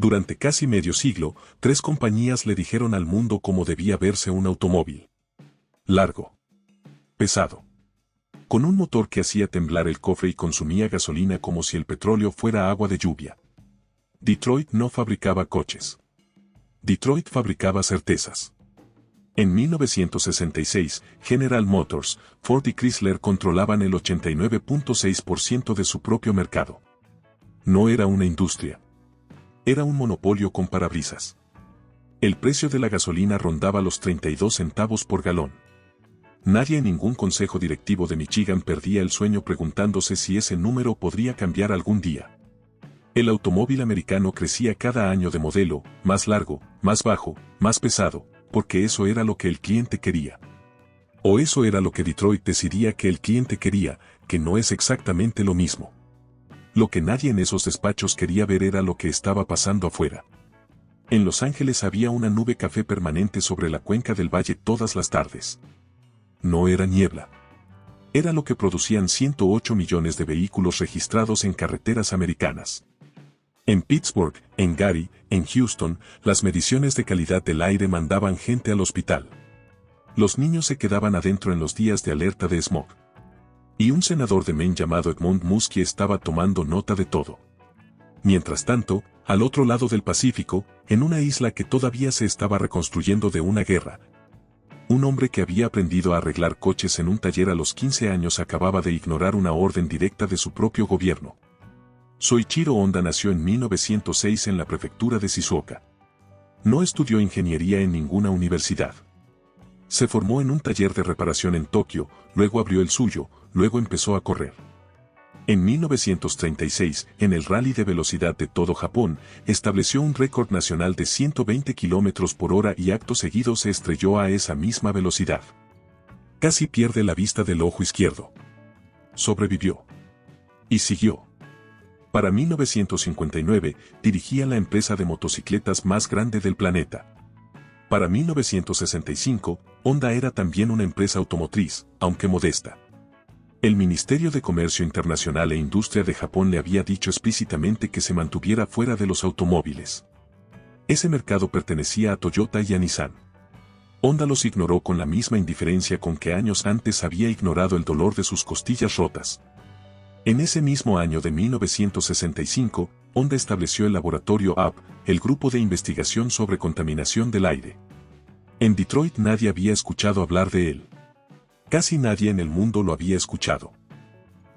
Durante casi medio siglo, 3 compañías le dijeron al mundo cómo debía verse un automóvil. Largo. Pesado. Con un motor que hacía temblar el cofre y consumía gasolina como si el petróleo fuera agua de lluvia. Detroit no fabricaba coches. Detroit fabricaba certezas. En 1966, General Motors, Ford y Chrysler controlaban el 89.6% de su propio mercado. No era una industria. Era un monopolio con parabrisas. El precio de la gasolina rondaba los 32 centavos por galón. Nadie en ningún consejo directivo de Michigan perdía el sueño preguntándose si ese número podría cambiar algún día. El automóvil americano crecía cada año de modelo, más largo, más bajo, más pesado, porque eso era lo que el cliente quería. O eso era lo que Detroit decidía que el cliente quería, que no es exactamente lo mismo. Lo que nadie en esos despachos quería ver era lo que estaba pasando afuera. En Los Ángeles había una nube café permanente sobre la cuenca del valle todas las tardes. No era niebla. Era lo que producían 108 millones de vehículos registrados en carreteras americanas. En Pittsburgh, en Gary, en Houston, las mediciones de calidad del aire mandaban gente al hospital. Los niños se quedaban adentro en los días de alerta de smog. Y un senador de Maine llamado Edmund Muskie estaba tomando nota de todo. Mientras tanto, al otro lado del Pacífico, en una isla que todavía se estaba reconstruyendo de una guerra, un hombre que había aprendido a arreglar coches en un taller a los 15 años acababa de ignorar una orden directa de su propio gobierno. Soichiro Honda nació en 1906 en la prefectura de Shizuoka. No estudió ingeniería en ninguna universidad. Se formó en un taller de reparación en Tokio, luego abrió el suyo, luego empezó a correr. En 1936, en el rally de velocidad de todo Japón, estableció un récord nacional de 120 km por hora y acto seguido se estrelló a esa misma velocidad. Casi pierde la vista del ojo izquierdo. Sobrevivió. Y siguió. Para 1959, dirigía la empresa de motocicletas más grande del planeta. Para 1965, Honda era también una empresa automotriz, aunque modesta. El Ministerio de Comercio Internacional e Industria de Japón le había dicho explícitamente que se mantuviera fuera de los automóviles. Ese mercado pertenecía a Toyota y a Nissan. Honda los ignoró con la misma indiferencia con que años antes había ignorado el dolor de sus costillas rotas. En ese mismo año de 1965, Honda estableció el laboratorio AP, el grupo de investigación sobre contaminación del aire. En Detroit nadie había escuchado hablar de él. Casi nadie en el mundo lo había escuchado.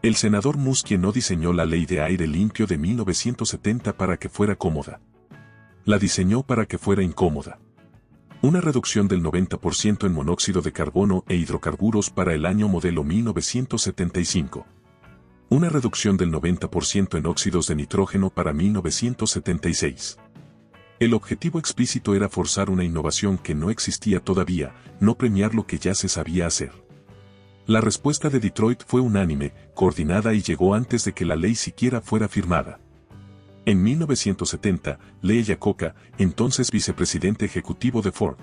El senador Muskie no diseñó la ley de aire limpio de 1970 para que fuera cómoda. La diseñó para que fuera incómoda. Una reducción del 90% en monóxido de carbono e hidrocarburos para el año modelo 1975. Una reducción del 90% en óxidos de nitrógeno para 1976. El objetivo explícito era forzar una innovación que no existía todavía, no premiar lo que ya se sabía hacer. La respuesta de Detroit fue unánime, coordinada y llegó antes de que la ley siquiera fuera firmada. En 1970, Lee Iacocca, entonces vicepresidente ejecutivo de Ford,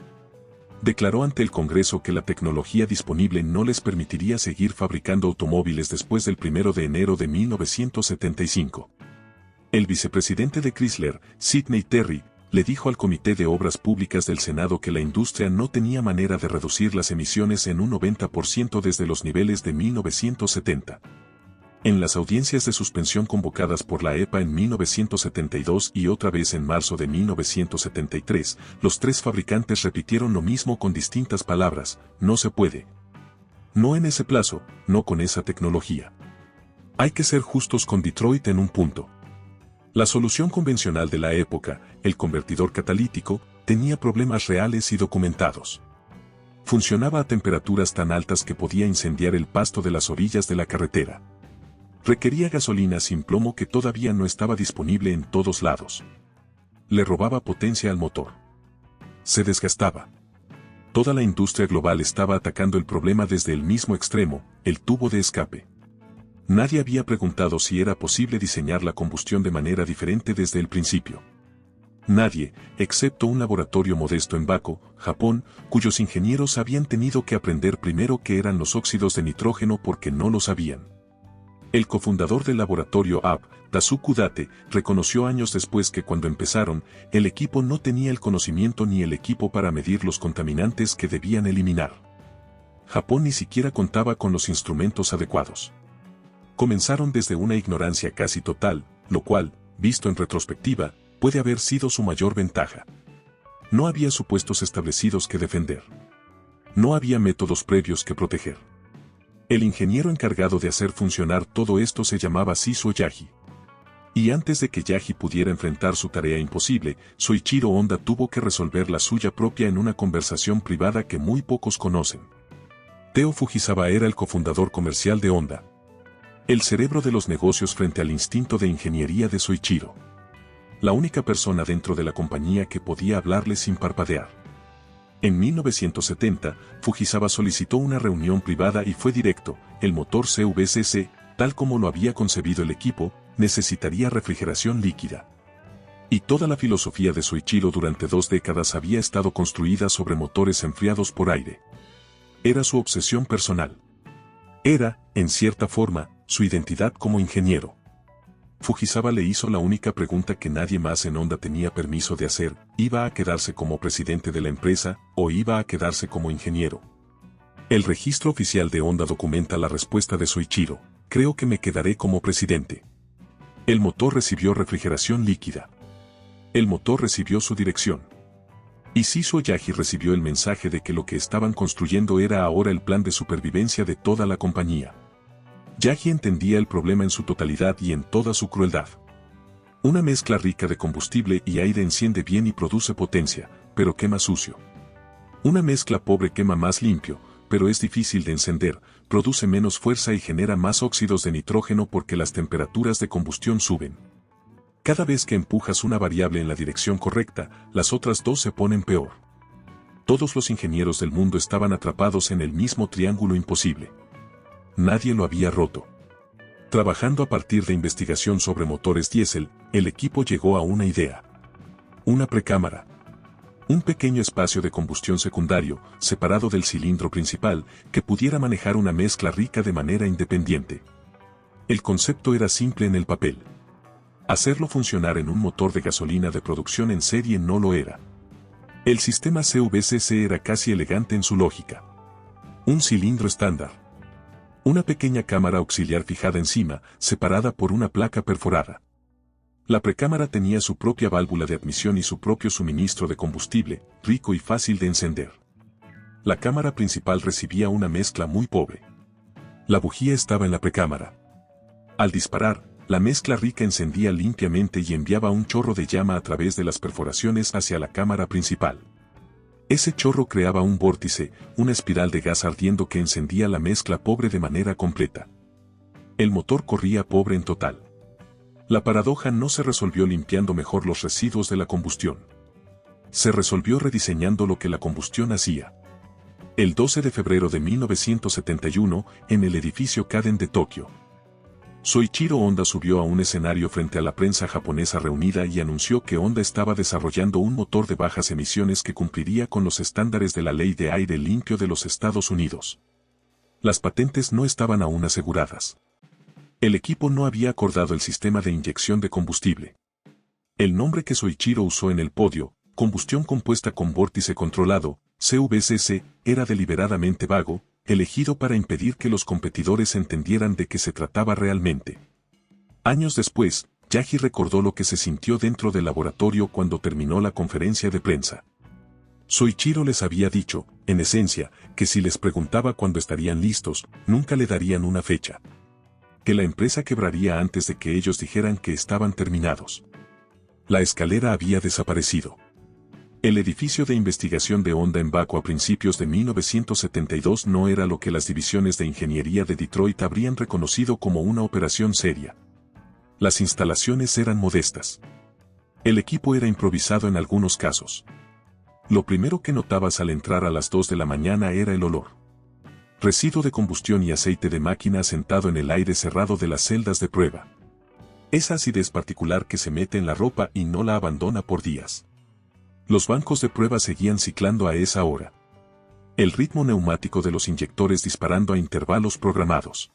declaró ante el Congreso que la tecnología disponible no les permitiría seguir fabricando automóviles después del 1 de enero de 1975. El vicepresidente de Chrysler, Sidney Terry, le dijo al Comité de Obras Públicas del Senado que la industria no tenía manera de reducir las emisiones en un 90% desde los niveles de 1970. En las audiencias de suspensión convocadas por la EPA en 1972 y otra vez en marzo de 1973, los 3 fabricantes repitieron lo mismo con distintas palabras: no se puede. No en ese plazo, no con esa tecnología. Hay que ser justos con Detroit en un punto. La solución convencional de la época, el convertidor catalítico, tenía problemas reales y documentados. Funcionaba a temperaturas tan altas que podía incendiar el pasto de las orillas de la carretera. Requería gasolina sin plomo que todavía no estaba disponible en todos lados. Le robaba potencia al motor. Se desgastaba. Toda la industria global estaba atacando el problema desde el mismo extremo, el tubo de escape. Nadie había preguntado si era posible diseñar la combustión de manera diferente desde el principio. Nadie, excepto un laboratorio modesto en Bako, Japón, cuyos ingenieros habían tenido que aprender primero qué eran los óxidos de nitrógeno porque no lo sabían. El cofundador del laboratorio AP, Tazuku Date, reconoció años después que cuando empezaron, el equipo no tenía el conocimiento ni el equipo para medir los contaminantes que debían eliminar. Japón ni siquiera contaba con los instrumentos adecuados. Comenzaron desde una ignorancia casi total, lo cual, visto en retrospectiva, puede haber sido su mayor ventaja. No había supuestos establecidos que defender. No había métodos previos que proteger. El ingeniero encargado de hacer funcionar todo esto se llamaba Shizuo Yagi. Y antes de que Yagi pudiera enfrentar su tarea imposible, Soichiro Honda tuvo que resolver la suya propia en una conversación privada que muy pocos conocen. Teo Fujisawa era el cofundador comercial de Honda. El cerebro de los negocios frente al instinto de ingeniería de Soichiro. La única persona dentro de la compañía que podía hablarle sin parpadear. En 1970, Fujisawa solicitó una reunión privada y fue directo. El motor CVCC, tal como lo había concebido el equipo, necesitaría refrigeración líquida. Y toda la filosofía de Soichiro durante 2 décadas había estado construida sobre motores enfriados por aire. Era su obsesión personal. Era, en cierta forma, su identidad como ingeniero. Fujisawa le hizo la única pregunta que nadie más en Honda tenía permiso de hacer: ¿iba a quedarse como presidente de la empresa o iba a quedarse como ingeniero? El registro oficial de Honda documenta la respuesta de Soichiro: creo que me quedaré como presidente. El motor recibió refrigeración líquida. El motor recibió su dirección. Y Shizuo Yagi recibió el mensaje de que lo que estaban construyendo era ahora el plan de supervivencia de toda la compañía. Yagi entendía el problema en su totalidad y en toda su crueldad. Una mezcla rica de combustible y aire enciende bien y produce potencia, pero quema sucio. Una mezcla pobre quema más limpio, pero es difícil de encender, produce menos fuerza y genera más óxidos de nitrógeno porque las temperaturas de combustión suben. Cada vez que empujas una variable en la dirección correcta, las otras dos se ponen peor. Todos los ingenieros del mundo estaban atrapados en el mismo triángulo imposible. Nadie lo había roto. Trabajando a partir de investigación sobre motores diésel, el equipo llegó a una idea. Una precámara. Un pequeño espacio de combustión secundario, separado del cilindro principal, que pudiera manejar una mezcla rica de manera independiente. El concepto era simple en el papel. Hacerlo funcionar en un motor de gasolina de producción en serie no lo era. El sistema CVCC era casi elegante en su lógica. Un cilindro estándar. Una pequeña cámara auxiliar fijada encima, separada por una placa perforada. La precámara tenía su propia válvula de admisión y su propio suministro de combustible, rico y fácil de encender. La cámara principal recibía una mezcla muy pobre. La bujía estaba en la precámara. Al disparar, la mezcla rica encendía limpiamente y enviaba un chorro de llama a través de las perforaciones hacia la cámara principal. Ese chorro creaba un vórtice, una espiral de gas ardiendo que encendía la mezcla pobre de manera completa. El motor corría pobre en total. La paradoja no se resolvió limpiando mejor los residuos de la combustión. Se resolvió rediseñando lo que la combustión hacía. El 12 de febrero de 1971, en el edificio Kaden de Tokio, Soichiro Honda subió a un escenario frente a la prensa japonesa reunida y anunció que Honda estaba desarrollando un motor de bajas emisiones que cumpliría con los estándares de la Ley de Aire Limpio de los Estados Unidos. Las patentes no estaban aún aseguradas. El equipo no había acordado el sistema de inyección de combustible. El nombre que Soichiro usó en el podio, combustión compuesta con vórtice controlado, CVCC, era deliberadamente vago, elegido para impedir que los competidores entendieran de qué se trataba realmente. Años después, Yagi recordó lo que se sintió dentro del laboratorio cuando terminó la conferencia de prensa. Soichiro les había dicho, en esencia, que si les preguntaba cuándo estarían listos, nunca le darían una fecha. Que la empresa quebraría antes de que ellos dijeran que estaban terminados. La escalera había desaparecido. El edificio de investigación de Honda en Baku a principios de 1972 no era lo que las divisiones de ingeniería de Detroit habrían reconocido como una operación seria. Las instalaciones eran modestas. El equipo era improvisado en algunos casos. Lo primero que notabas al entrar a las 2 de la mañana era el olor. Residuo de combustión y aceite de máquina asentado en el aire cerrado de las celdas de prueba. Esa acidez particular que se mete en la ropa y no la abandona por días. Los bancos de prueba seguían ciclando a esa hora. El ritmo neumático de los inyectores disparando a intervalos programados.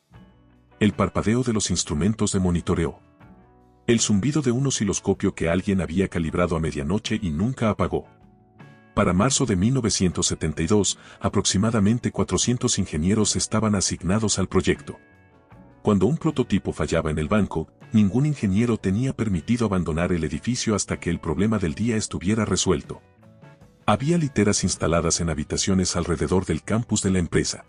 El parpadeo de los instrumentos de monitoreo. El zumbido de un osciloscopio que alguien había calibrado a medianoche y nunca apagó. Para marzo de 1972, aproximadamente 400 ingenieros estaban asignados al proyecto. Cuando un prototipo fallaba en el banco, ningún ingeniero tenía permitido abandonar el edificio hasta que el problema del día estuviera resuelto. Había literas instaladas en habitaciones alrededor del campus de la empresa.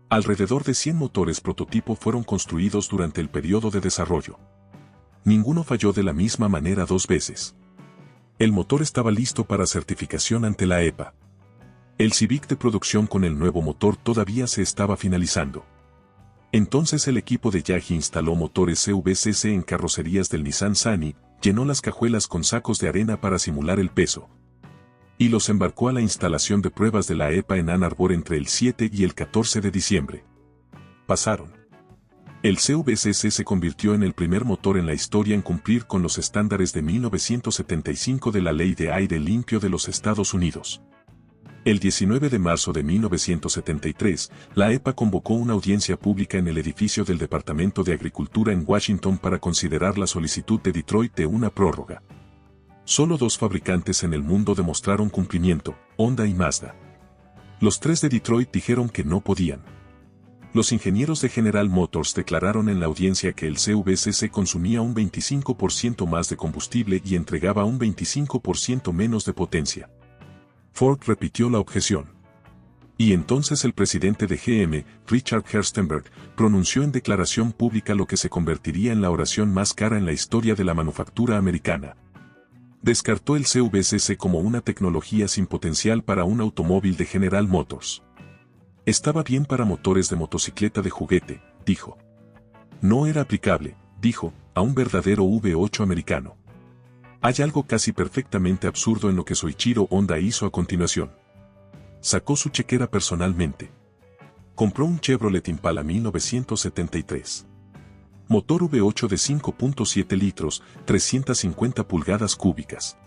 Alrededor de 100 motores prototipo fueron construidos durante el periodo de desarrollo. Ninguno falló de la misma manera 2 veces. El motor estaba listo para certificación ante la EPA. El Civic de producción con el nuevo motor todavía se estaba finalizando. Entonces el equipo de Yagi instaló motores CVCC en carrocerías del Nissan Sunny, llenó las cajuelas con sacos de arena para simular el peso, y los embarcó a la instalación de pruebas de la EPA en Ann Arbor entre el 7 y el 14 de diciembre. Pasaron. El CVCC se convirtió en el primer motor en la historia en cumplir con los estándares de 1975 de la Ley de Aire Limpio de los Estados Unidos. El 19 de marzo de 1973, la EPA convocó una audiencia pública en el edificio del Departamento de Agricultura en Washington para considerar la solicitud de Detroit de una prórroga. Solo 2 fabricantes en el mundo demostraron cumplimiento, Honda y Mazda. Los 3 de Detroit dijeron que no podían. Los ingenieros de General Motors declararon en la audiencia que el CVCC consumía un 25% más de combustible y entregaba un 25% menos de potencia. Ford repitió la objeción. Y entonces el presidente de GM, Richard Gerstenberg, pronunció en declaración pública lo que se convertiría en la oración más cara en la historia de la manufactura americana. Descartó el CVCC como una tecnología sin potencial para un automóvil de General Motors. Estaba bien para motores de motocicleta de juguete, dijo. No era aplicable, dijo, a un verdadero V8 americano. Hay algo casi perfectamente absurdo en lo que Soichiro Honda hizo a continuación. Sacó su chequera personalmente. Compró un Chevrolet Impala 1973. Motor V8 de 5.7 litros, 350 pulgadas cúbicas.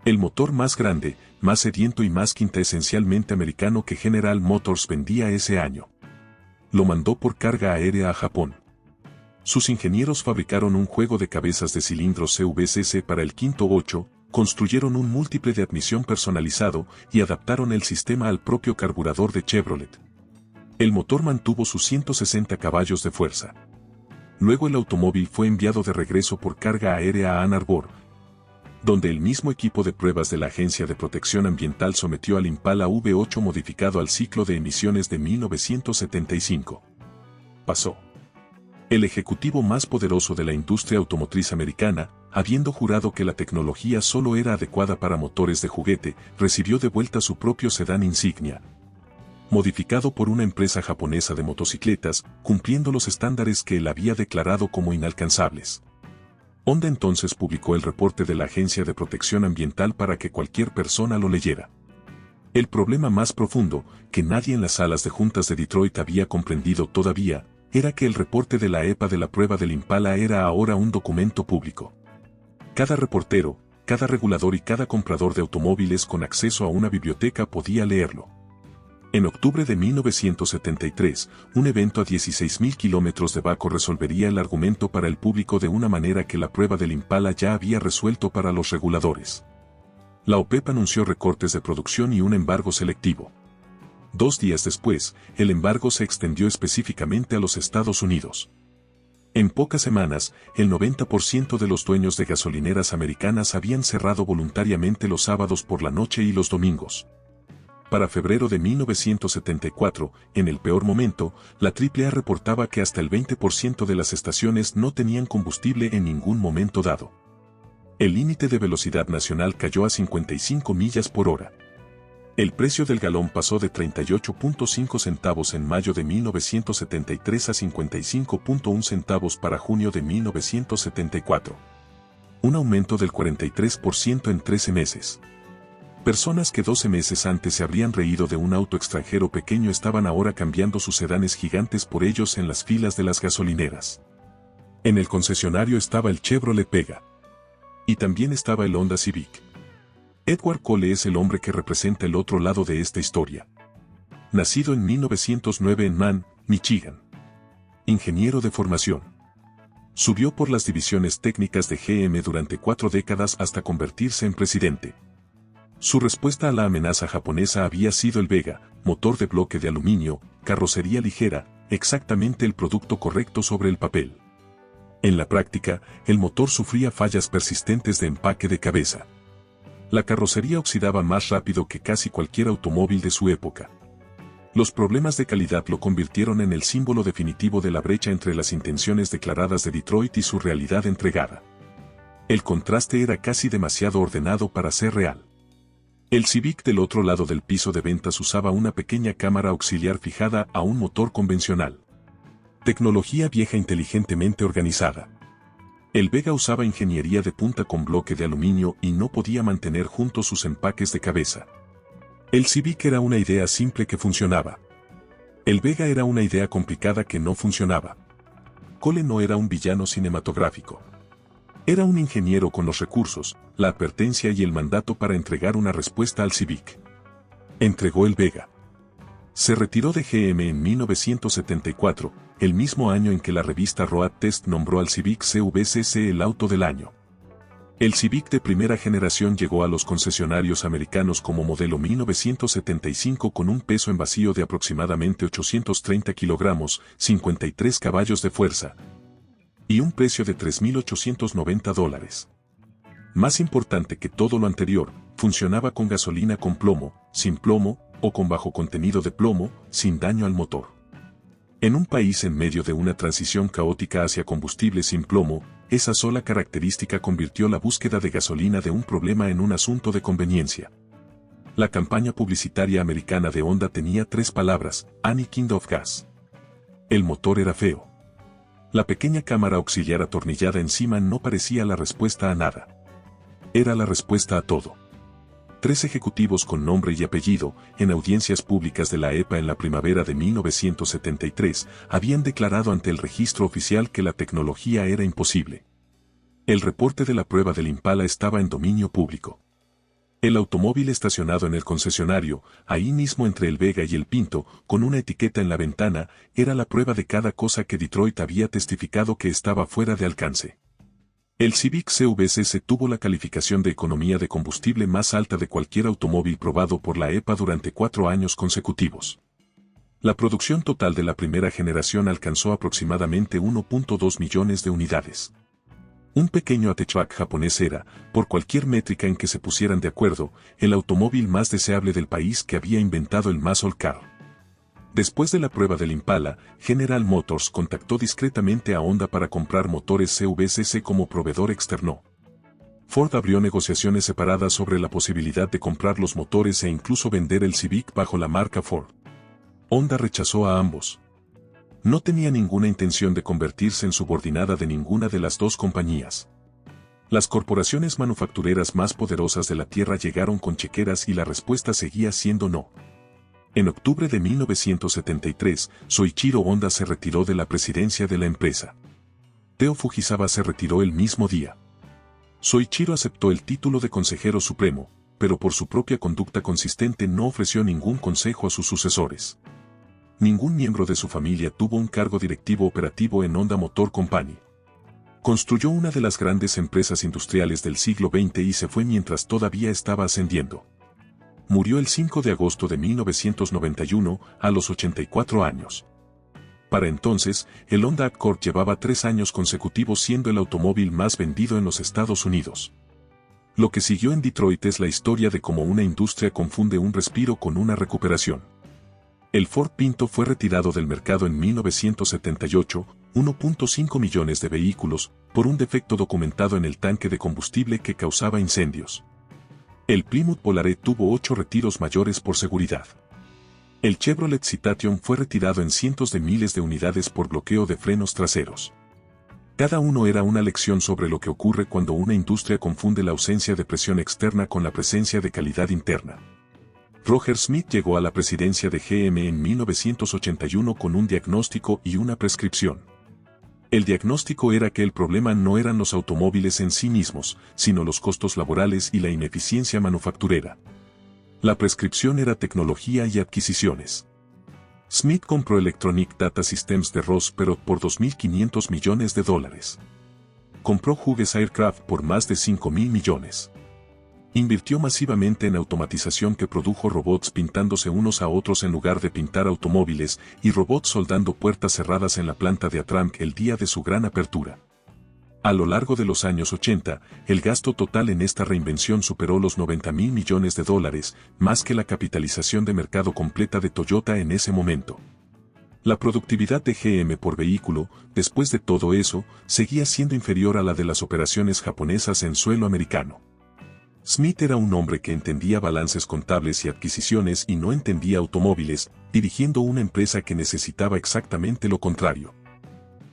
El motor más grande, más sediento y más quintaesencialmente americano que General Motors vendía ese año. Lo mandó por carga aérea a Japón. Sus ingenieros fabricaron un juego de cabezas de cilindros CVCC para el quinto 8, construyeron un múltiple de admisión personalizado y adaptaron el sistema al propio carburador de Chevrolet. El motor mantuvo sus 160 caballos de fuerza. Luego el automóvil fue enviado de regreso por carga aérea a Ann Arbor, donde el mismo equipo de pruebas de la Agencia de Protección Ambiental sometió al Impala V8 modificado al ciclo de emisiones de 1975. Pasó. El ejecutivo más poderoso de la industria automotriz americana, habiendo jurado que la tecnología solo era adecuada para motores de juguete, recibió de vuelta su propio sedán insignia, modificado por una empresa japonesa de motocicletas, cumpliendo los estándares que él había declarado como inalcanzables. Honda entonces publicó el reporte de la Agencia de Protección Ambiental para que cualquier persona lo leyera. El problema más profundo, que nadie en las salas de juntas de Detroit había comprendido todavía, era que el reporte de la EPA de la prueba del Impala era ahora un documento público. Cada reportero, cada regulador y cada comprador de automóviles con acceso a una biblioteca podía leerlo. En octubre de 1973, un evento a 16.000 kilómetros de Baco resolvería el argumento para el público de una manera que la prueba del Impala ya había resuelto para los reguladores. La OPEP anunció recortes de producción y un embargo selectivo. 2 días después, el embargo se extendió específicamente a los Estados Unidos. En pocas semanas, el 90% de los dueños de gasolineras americanas habían cerrado voluntariamente los sábados por la noche y los domingos. Para febrero de 1974, en el peor momento, la AAA reportaba que hasta el 20% de las estaciones no tenían combustible en ningún momento dado. El límite de velocidad nacional cayó a 55 millas por hora. El precio del galón pasó de 38.5 centavos en mayo de 1973 a 55.1 centavos para junio de 1974. Un aumento del 43% en 13 meses. Personas que 12 meses antes se habrían reído de un auto extranjero pequeño estaban ahora cambiando sus sedanes gigantes por ellos en las filas de las gasolineras. En el concesionario estaba el Chevrolet Pega. Y también estaba el Honda Civic. Edward Cole es el hombre que representa el otro lado de esta historia. Nacido en 1909 en Mann, Michigan. Ingeniero de formación. Subió por las divisiones técnicas de GM durante 4 décadas hasta convertirse en presidente. Su respuesta a la amenaza japonesa había sido el Vega, motor de bloque de aluminio, carrocería ligera, exactamente el producto correcto sobre el papel. En la práctica, el motor sufría fallas persistentes de empaque de cabeza. La carrocería oxidaba más rápido que casi cualquier automóvil de su época. Los problemas de calidad lo convirtieron en el símbolo definitivo de la brecha entre las intenciones declaradas de Detroit y su realidad entregada. El contraste era casi demasiado ordenado para ser real. El Civic del otro lado del piso de ventas usaba una pequeña cámara auxiliar fijada a un motor convencional. Tecnología vieja inteligentemente organizada. El Vega usaba ingeniería de punta con bloque de aluminio y no podía mantener juntos sus empaques de cabeza. El Civic era una idea simple que funcionaba. El Vega era una idea complicada que no funcionaba. Cole no era un villano cinematográfico. Era un ingeniero con los recursos, la advertencia y el mandato para entregar una respuesta al Civic. Entregó el Vega. Se retiró de GM en 1974, el mismo año en que la revista Road Test nombró al Civic CVCC el auto del año. El Civic de primera generación llegó a los concesionarios americanos como modelo 1975 con un peso en vacío de aproximadamente 830 kilogramos, 53 caballos de fuerza, y un precio de $3.890. Más importante que todo lo anterior, funcionaba con gasolina con plomo, sin plomo, o con bajo contenido de plomo, sin daño al motor. En un país en medio de una transición caótica hacia combustible sin plomo, esa sola característica convirtió la búsqueda de gasolina de un problema en un asunto de conveniencia. La campaña publicitaria americana de Honda tenía 3 palabras: Any Kind of Gas. El motor era feo. La pequeña cámara auxiliar atornillada encima no parecía la respuesta a nada. Era la respuesta a todo. 3 ejecutivos con nombre y apellido, en audiencias públicas de la EPA en la primavera de 1973, habían declarado ante el registro oficial que la tecnología era imposible. El reporte de la prueba del Impala estaba en dominio público. El automóvil estacionado en el concesionario, ahí mismo entre el Vega y el Pinto, con una etiqueta en la ventana, era la prueba de cada cosa que Detroit había testificado que estaba fuera de alcance. El Civic CVCC tuvo la calificación de economía de combustible más alta de cualquier automóvil probado por la EPA durante 4 años consecutivos. La producción total de la primera generación alcanzó aproximadamente 1.2 millones de unidades. Un pequeño hatchback japonés era, por cualquier métrica en que se pusieran de acuerdo, el automóvil más deseable del país que había inventado el muscle car. Después de la prueba del Impala, General Motors contactó discretamente a Honda para comprar motores CVCC como proveedor externo. Ford abrió negociaciones separadas sobre la posibilidad de comprar los motores e incluso vender el Civic bajo la marca Ford. Honda rechazó a ambos. No tenía ninguna intención de convertirse en subordinada de ninguna de las dos compañías. Las corporaciones manufactureras más poderosas de la Tierra llegaron con chequeras y la respuesta seguía siendo no. En octubre de 1973, Soichiro Honda se retiró de la presidencia de la empresa. Teo Fujisawa se retiró el mismo día. Soichiro aceptó el título de consejero supremo, pero por su propia conducta consistente no ofreció ningún consejo a sus sucesores. Ningún miembro de su familia tuvo un cargo directivo operativo en Honda Motor Company. Construyó una de las grandes empresas industriales del siglo XX y se fue mientras todavía estaba ascendiendo. Murió el 5 de agosto de 1991, a los 84 años. Para entonces, el Honda Accord llevaba 3 años consecutivos siendo el automóvil más vendido en los Estados Unidos. Lo que siguió en Detroit es la historia de cómo una industria confunde un respiro con una recuperación. El Ford Pinto fue retirado del mercado en 1978, 1.5 millones de vehículos, por un defecto documentado en el tanque de combustible que causaba incendios. El Plymouth Volare tuvo 8 retiros mayores por seguridad. El Chevrolet Citation fue retirado en cientos de miles de unidades por bloqueo de frenos traseros. Cada uno era una lección sobre lo que ocurre cuando una industria confunde la ausencia de presión externa con la presencia de calidad interna. Roger Smith llegó a la presidencia de GM en 1981 con un diagnóstico y una prescripción. El diagnóstico era que el problema no eran los automóviles en sí mismos, sino los costos laborales y la ineficiencia manufacturera. La prescripción era tecnología y adquisiciones. Smith compró Electronic Data Systems de Ross Perot por $2.500 millones. Compró Hughes Aircraft por más de $5.000 millones. Invirtió masivamente en automatización que produjo robots pintándose unos a otros en lugar de pintar automóviles y robots soldando puertas cerradas en la planta de Atranc el día de su gran apertura. A lo largo de los años 80, el gasto total en esta reinvención superó los $90.000 millones, más que la capitalización de mercado completa de Toyota en ese momento. La productividad de GM por vehículo, después de todo eso, seguía siendo inferior a la de las operaciones japonesas en suelo americano. Smith era un hombre que entendía balances contables y adquisiciones y no entendía automóviles, dirigiendo una empresa que necesitaba exactamente lo contrario.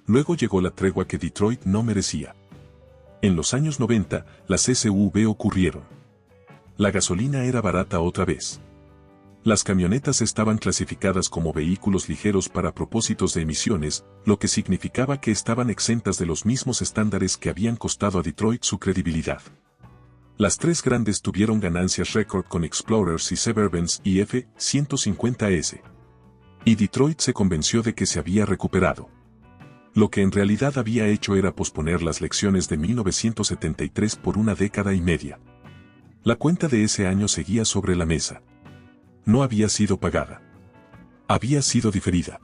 Luego llegó la tregua que Detroit no merecía. En los años 90, las SUV ocurrieron. La gasolina era barata otra vez. Las camionetas estaban clasificadas como vehículos ligeros para propósitos de emisiones, lo que significaba que estaban exentas de los mismos estándares que habían costado a Detroit su credibilidad. Las tres grandes tuvieron ganancias récord con Explorers y Suburbans y F-150S. Y Detroit se convenció de que se había recuperado. Lo que en realidad había hecho era posponer las lecciones de 1973 por una década y media. La cuenta de ese año seguía sobre la mesa. No había sido pagada. Había sido diferida.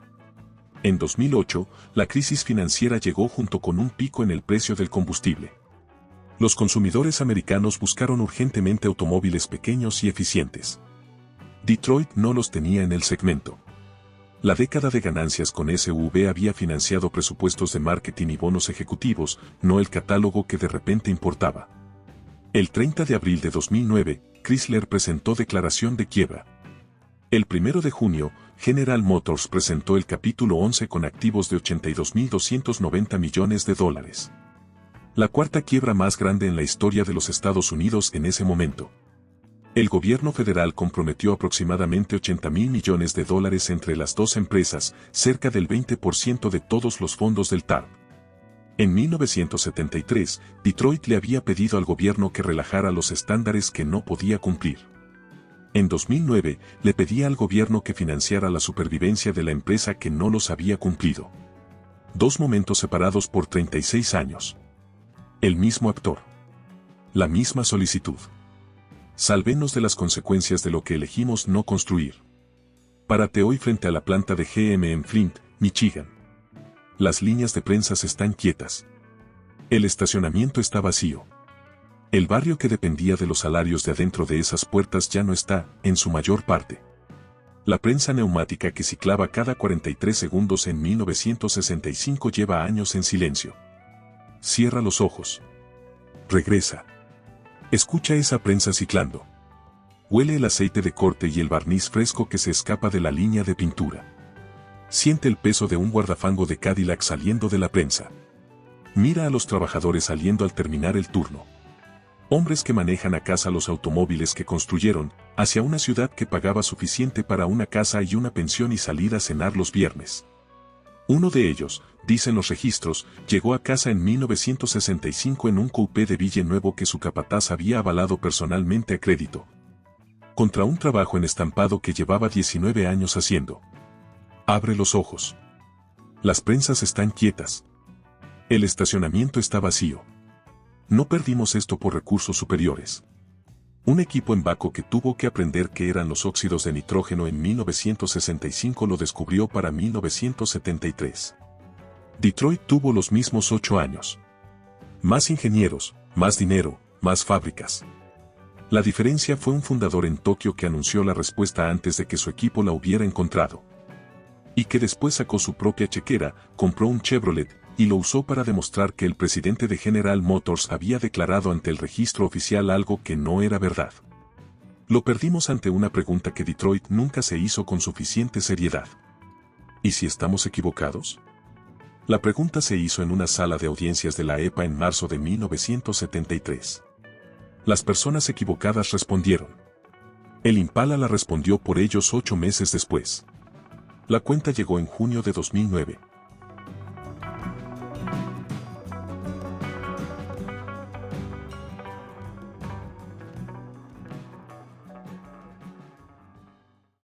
En 2008, la crisis financiera llegó junto con un pico en el precio del combustible. Los consumidores americanos buscaron urgentemente automóviles pequeños y eficientes. Detroit no los tenía en el segmento. La década de ganancias con SUV había financiado presupuestos de marketing y bonos ejecutivos, no el catálogo que de repente importaba. El 30 de abril de 2009, Chrysler presentó declaración de quiebra. El 1 de junio, General Motors presentó el capítulo 11 con activos de $82.290 millones. La cuarta quiebra más grande en la historia de los Estados Unidos en ese momento. El gobierno federal comprometió aproximadamente $80.000 millones entre las dos empresas, cerca del 20% de todos los fondos del TARP. En 1973, Detroit le había pedido al gobierno que relajara los estándares que no podía cumplir. En 2009, le pedía al gobierno que financiara la supervivencia de la empresa que no los había cumplido. Dos momentos separados por 36 años. El mismo actor. La misma solicitud. Sálvenos de las consecuencias de lo que elegimos no construir. Párate hoy frente a la planta de GM en Flint, Michigan. Las líneas de prensa están quietas. El estacionamiento está vacío. El barrio que dependía de los salarios de adentro de esas puertas ya no está, en su mayor parte. La prensa neumática que ciclaba cada 43 segundos en 1965 lleva años en silencio. Cierra los ojos. Regresa. Escucha esa prensa ciclando. Huele el aceite de corte y el barniz fresco que se escapa de la línea de pintura. Siente el peso de un guardafango de Cadillac saliendo de la prensa. Mira a los trabajadores saliendo al terminar el turno. Hombres que manejan a casa los automóviles que construyeron, hacia una ciudad que pagaba suficiente para una casa y una pensión y salir a cenar los viernes. Uno de ellos, dicen los registros, llegó a casa en 1965 en un coupé de Villeneuve que su capataz había avalado personalmente a crédito. Contra un trabajo en estampado que llevaba 19 años haciendo. Abre los ojos. Las prensas están quietas. El estacionamiento está vacío. No perdimos esto por recursos superiores. Un equipo en Baco que tuvo que aprender qué eran los óxidos de nitrógeno en 1965 lo descubrió para 1973. Detroit tuvo los mismos 8 años. Más ingenieros, más dinero, más fábricas. La diferencia fue un fundador en Tokio que anunció la respuesta antes de que su equipo la hubiera encontrado. Y que después sacó su propia chequera, compró un Chevrolet, y lo usó para demostrar que el presidente de General Motors había declarado ante el registro oficial algo que no era verdad. Lo perdimos ante una pregunta que Detroit nunca se hizo con suficiente seriedad. ¿Y si estamos equivocados? La pregunta se hizo en una sala de audiencias de la EPA en marzo de 1973. Las personas equivocadas respondieron. El Impala la respondió por ellos 8 meses después. La cuenta llegó en junio de 2009.